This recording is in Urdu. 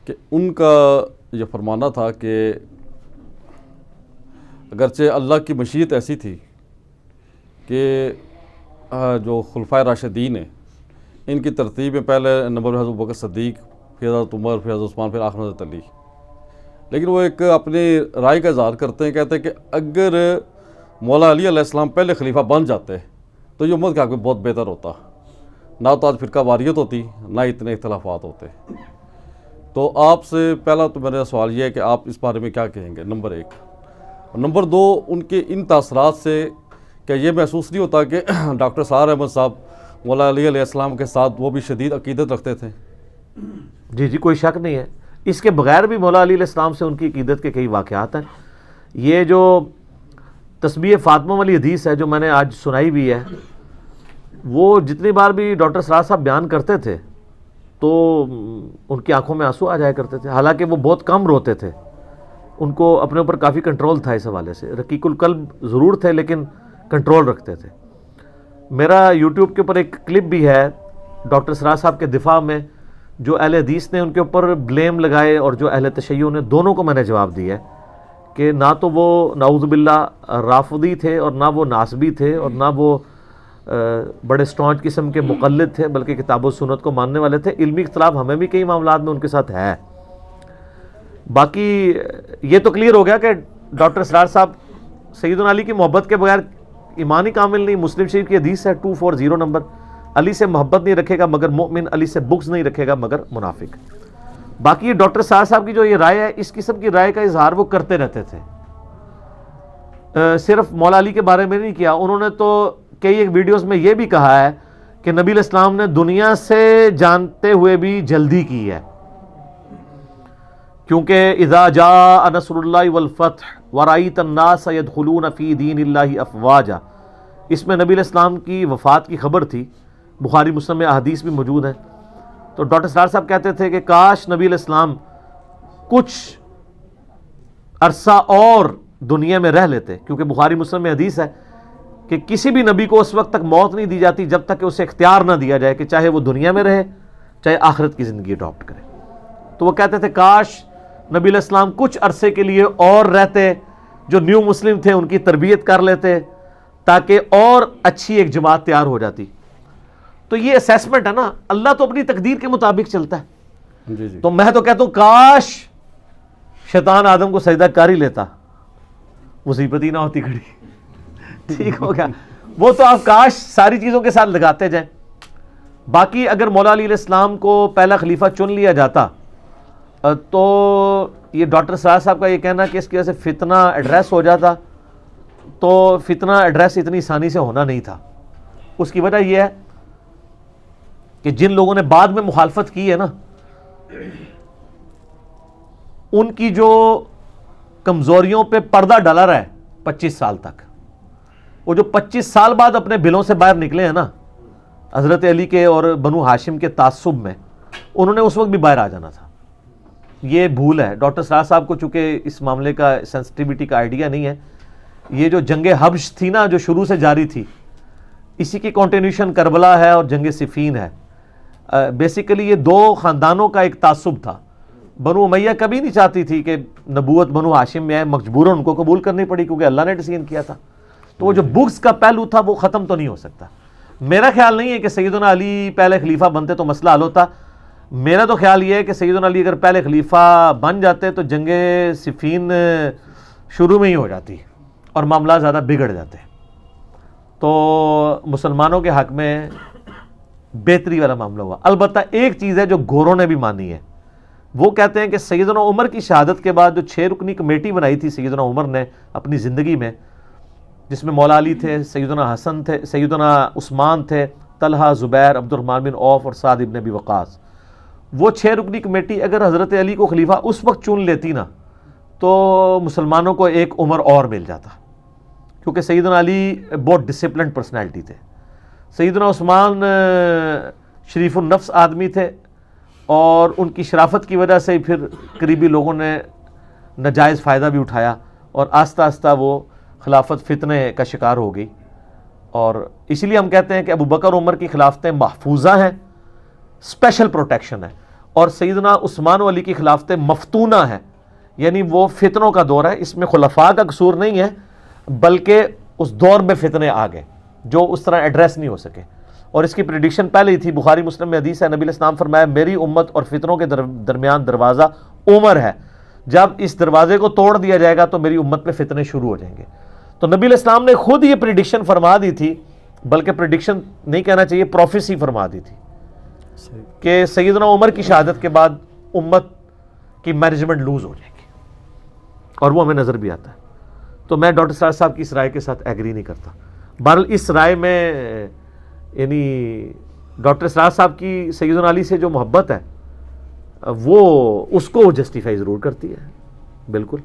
کہ ان کا یہ فرمانا تھا کہ اگرچہ اللہ کی مشیت ایسی تھی کہ جو خلفائے راشدین ہیں ان کی ترتیب میں پہلے نمبر حضرت ابوبکر صدیق، پھر حضرت عمر، پھر حضرت عثمان، پھر آخر حضرت علی، لیکن وہ ایک اپنی رائے کا اظہار کرتے ہیں، کہتے ہیں کہ اگر مولا علی علیہ السلام پہلے خلیفہ بن جاتے تو یہ امت کا حق بہت بہتر ہوتا، نہ تو آج فرقہ واریت ہوتی، نہ اتنے اختلافات ہوتے۔ تو آپ سے پہلا تو میرا سوال یہ ہے کہ آپ اس بارے میں کیا کہیں گے، نمبر ایک۔ اور نمبر دو، ان کے ان تاثرات سے کیا یہ محسوس نہیں ہوتا کہ ڈاکٹر سہار احمد صاحب مولا علی علیہ السلام کے ساتھ وہ بھی شدید عقیدت رکھتے تھے؟ جی کوئی شک نہیں ہے، اس کے بغیر بھی مولا علی علیہ السلام سے ان کی عقیدت کے کئی واقعات ہیں۔ یہ جو تسبیح فاطمہ والی حدیث ہے جو میں نے آج سنائی بھی ہے، وہ جتنی بار بھی ڈاکٹر سرار صاحب بیان کرتے تھے تو ان کی آنکھوں میں آنسو آ جایا کرتے تھے، حالانکہ وہ بہت کم روتے تھے، ان کو اپنے اوپر کافی کنٹرول تھا اس حوالے سے، رقیق القلب ضرور تھے لیکن کنٹرول رکھتے تھے۔ میرا یوٹیوب کے اوپر ایک کلپ بھی ہے ڈاکٹر سرار صاحب کے دفاع میں، جو اہل حدیث نے ان کے اوپر بلیم لگائے اور جو اہل تشیع نے، دونوں کو میں نے جواب دیا ہے کہ نہ تو وہ نعوذ باللہ رافضی تھے اور نہ وہ ناصبی تھے اور نہ وہ بڑے سٹانچ قسم کے مقلد تھے، بلکہ کتاب و سنت کو ماننے والے تھے۔ علمی اختلاف ہمیں بھی کئی معاملات میں ان کے ساتھ ہے۔ باقی یہ تو کلیئر ہو گیا کہ ڈاکٹر سرار صاحب سیدنا علی کی محبت کے بغیر ایمان ہی کامل نہیں۔ مسلم شریف کی حدیث ہے 240 نمبر، علی سے محبت نہیں رکھے گا مگر مومن، علی سے بغض نہیں رکھے گا مگر منافق۔ باقی یہ ڈاکٹر سرار صاحب کی جو یہ رائے ہے، اس قسم کی رائے کا اظہار وہ کرتے رہتے تھے، صرف مولا علی کے بارے میں نہیں کیا۔ انہوں نے تو کئی ایک ویڈیوز میں یہ بھی کہا ہے کہ نبی علیہ السلام نے دنیا سے جانتے ہوئے بھی جلدی کی ہے، کیونکہ اذا جاء نصر اللہ والفتح ورأیت الناس يدخلون فی دین اللہ افواجا، اس میں نبی علیہ السلام کی وفات کی خبر تھی، بخاری مسلم میں احادیث بھی موجود ہیں۔ تو ڈاکٹر سرار صاحب کہتے تھے کہ کاش نبی علیہ السلام کچھ عرصہ اور دنیا میں رہ لیتے، کیونکہ بخاری مسلم میں حدیث ہے کہ کسی بھی نبی کو اس وقت تک موت نہیں دی جاتی جب تک کہ اسے اختیار نہ دیا جائے کہ چاہے وہ دنیا میں رہے چاہے آخرت کی زندگی اڈاپٹ کرے۔ تو وہ کہتے تھے کاش نبی علیہ السلام کچھ عرصے کے لیے اور رہتے، جو نیو مسلم تھے ان کی تربیت کر لیتے تاکہ اور اچھی ایک جماعت تیار ہو جاتی۔ تو یہ اسیسمنٹ ہے نا، اللہ تو اپنی تقدیر کے مطابق چلتا ہے۔ جی تو میں تو کہتا ہوں کاش شیطان آدم کو سجدہ کر ہی لیتا، مصیبت ہی نہ ہوتی کھڑی۔ ٹھیک ہو گیا، وہ تو آپ کاش ساری چیزوں کے ساتھ لگاتے جائیں۔ باقی اگر مولا علی علیہ السلام کو پہلا خلیفہ چن لیا جاتا تو یہ ڈاکٹر سرار صاحب کا یہ کہنا کہ اس کی وجہ سے فتنہ ایڈریس ہو جاتا، تو فتنہ ایڈریس اتنی آسانی سے ہونا نہیں تھا۔ اس کی وجہ یہ ہے کہ جن لوگوں نے بعد میں مخالفت کی ہے نا، ان کی جو کمزوریوں پہ پردہ ڈالا رہا ہے 25 سال تک، وہ جو 25 سال بعد اپنے بلوں سے باہر نکلے ہیں نا حضرت علی کے اور بنو ہاشم کے تعصب میں، انہوں نے اس وقت بھی باہر آ جانا تھا۔ یہ بھول ہے ڈاکٹر سرار صاحب کو، چونکہ اس معاملے کا سینسٹیوٹی کا آئیڈیا نہیں ہے۔ یہ جو جنگ حبش تھی نا، جو شروع سے جاری تھی، اسی کی کنٹینیوشن کربلا ہے اور جنگ صفین ہے۔ بیسیکلی یہ دو خاندانوں کا ایک تعصب تھا۔ بنو امیہ کبھی نہیں چاہتی تھی کہ نبوت بنو ہاشم میں آئے، مجبوراً ان کو قبول کرنی پڑی کیونکہ اللہ نے ڈیسیژن کیا تھا۔ تو وہ جو بغض کا پہلو تھا وہ ختم تو نہیں ہو سکتا۔ میرا خیال نہیں ہے کہ سیدنا علی پہلے خلیفہ بنتے تو مسئلہ حل ہوتا۔ میرا تو خیال یہ ہے کہ سیدنا علی اگر پہلے خلیفہ بن جاتے تو جنگ صفین شروع میں ہی ہو جاتی اور معاملات زیادہ بگڑ جاتے، تو مسلمانوں کے حق میں بہتری والا معاملہ ہوا۔ البتہ ایک چیز ہے جو گوروں نے بھی مانی ہے، وہ کہتے ہیں کہ سیدنا عمر کی شہادت کے بعد جو 6 رکنی کمیٹی بنائی تھی سیدنا عمر نے اپنی زندگی میں، جس میں مولا علی تھے، سیدنا حسن تھے، سیدنا عثمان تھے، طلحہ، زبیر، عبد الرحمن بن عوف اور سعد بن ابی وقاص، وہ 6 رکنی کمیٹی اگر حضرت علی کو خلیفہ اس وقت چن لیتی نا تو مسلمانوں کو ایک عمر اور مل جاتا، کیونکہ سیدنا علی بہت ڈسپلنڈ پرسنالٹی تھے، سیدنا عثمان شریف النفس آدمی تھے، اور ان کی شرافت کی وجہ سے پھر قریبی لوگوں نے ناجائز فائدہ بھی اٹھایا اور آہستہ آہستہ وہ خلافت فتنے کا شکار ہو گئی۔ اور اسی لیے ہم کہتے ہیں کہ ابو بکر عمر کی خلافتیں محفوظہ ہیں، اسپیشل پروٹیکشن ہے، اور سیدنا عثمان و علی کی خلافت مفتونہ ہے، یعنی وہ فتنوں کا دور ہے، اس میں خلفاء کا قصور نہیں ہے بلکہ اس دور میں فتنے آ گئے جو اس طرح ایڈریس نہیں ہو سکے، اور اس کی پریڈکشن پہلے ہی تھی۔ بخاری مسلم میں حدیث ہے، نبی علیہ السلام فرمایا میری امت اور فتنوں کے درمیان دروازہ عمر ہے، جب اس دروازے کو توڑ دیا جائے گا تو میری امت میں فتنے شروع ہو جائیں گے۔ تو نبی علیہ السلام نے خود یہ پریڈکشن فرما دی تھی، بلکہ پریڈکشن نہیں کہنا چاہیے، پروفیسی فرما دی تھی کہ سیدنا عمر کی شہادت کے بعد امت کی مینجمنٹ لوز ہو جائے گی، اور وہ ہمیں نظر بھی آتا ہے۔ تو میں ڈاکٹر سراج صاحب کی اس رائے کے ساتھ ایگری نہیں کرتا۔ بہرحال اس رائے میں یعنی ڈاکٹر سراج صاحب کی سیدنا علی سے جو محبت ہے وہ اس کو جسٹیفائی ضرور کرتی ہے، بالکل۔